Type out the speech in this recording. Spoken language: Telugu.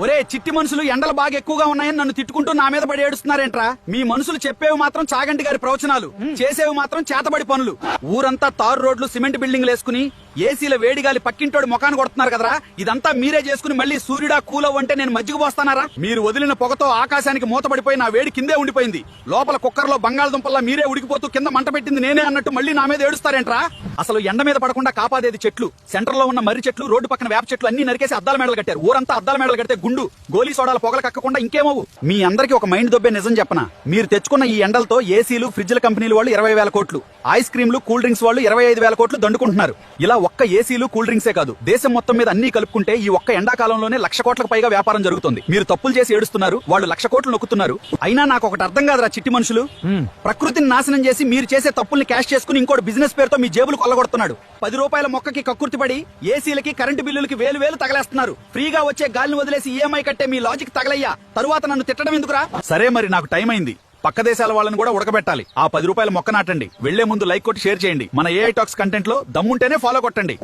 ఒరే చిట్టి మనుషులు ఎండలు బాగా ఎక్కువగా ఉన్నాయని నన్ను తిట్టుకుంటూ నా మీద పడి ఏడుస్తున్నారేంట్రా? మీ మనుషులు చెప్పేవి మాత్రం చాగంటి గారి ప్రవచనాలు, చేసేవి మాత్రం చేతబడి పనులు. ఊరంతా తారు రోడ్లు సిమెంట్ బిల్డింగ్లు వేసుకుని ఏసీల వేడిగాలి పక్కింటోడి ముఖాన్ని కొడుతున్నారు కదరా. ఇదంతా మీరే చేసుకుని మళ్ళీ సూర్యుడా కూలవ్వంటే నేను మజ్జిగ పోస్తానారా? మీరు వదిలిన పొగతో ఆకాశానికి మూతపడిపోయి నా వేడి కిందే ఉండిపోయింది. లోపల కుక్కర్లో బంగాళదుంపల్లా మీరే ఉడికిపోతూ కింద మంట పెట్టింది నేనే అన్నట్టు మళ్ళీ నా మీద ఏడుస్తారేంట్రా? అసలు ఎండ మీద పడకుండా కాపాడేది చెట్లు. సెంటర్ లో ఉన్న మర్రి చెట్లు, రోడ్డు పక్కన వేప చెట్లు అన్ని నరికేసి అద్దాల మేడలు కట్టారు. ఊరంతా అద్దాల మేడలు కడితే గుండు గోలీ సోడాల పొగలు కక్కకుండా ఇంకేమవు. మీ అందరికి ఒక మైండ్ దొబ్బే నిజం చెప్పనా? మీరు తెచ్చుకున్న ఈ ఎండలతో ఏసీలు, ఫ్రిడ్జ్ల కంపెనీలు వాళ్ళు 20,000 కోట్లు, ఐస్ క్రీమ్లు, కూల్ డ్రింక్స్ వాళ్ళు 25,000 కోట్లు దండుకుంటున్నారు. ఇలా ఒక్క ఏసీలు, కూల్ డ్రింక్సే కాదు, దేశం మొత్తం మీద అన్ని కలుపుకుంటే ఈ ఒక్క ఎండాకాలంలోనే 1,00,000 కోట్లకు పైగా వ్యాపారం జరుగుతుంది. మీరు తప్పులు చేసి ఏడుస్తున్నారు, వాళ్ళు 1,00,000 కోట్లు నొక్కుతున్నారు. అయినా నాకు ఒకటి అర్థం కాదురా చిట్టి మనుషులు. ప్రకృతిని నాశనం చేసి మీరు చేసే తప్పుల్ని క్యాష్ చేసుకుని ఇంకోటి బిజినెస్ పేరుతో మీ జేబులు కొల్లగొడుతున్నాడు. 10 రూపాయల మొక్కకి కక్కుర్తిపడి ఏసీలకి, కరెంటు బిల్లులకి వేలు తగలేస్తున్నారు. ఫ్రీగా వచ్చే గాలిని వదిలేసి ఈఎంఐ కట్టే మీ లాజిక్ తగలయ్యా. తరువాత నన్ను తిట్టడం ఎందుకురా? సరే మరి నాకు టైం అయింది. పక్క దేశాల వాళ్ళని కూడా ఉడకబెట్టాలి. ఆ 10 రూపాయల మొక్క నాటండి. వెళ్లే ముందు లైక్ కొట్టి షేర్ చేయండి. మన ఏఐ టాక్స్ కంటెంట్ లో దమ్ముంటేనే ఫాలో కొట్టండి.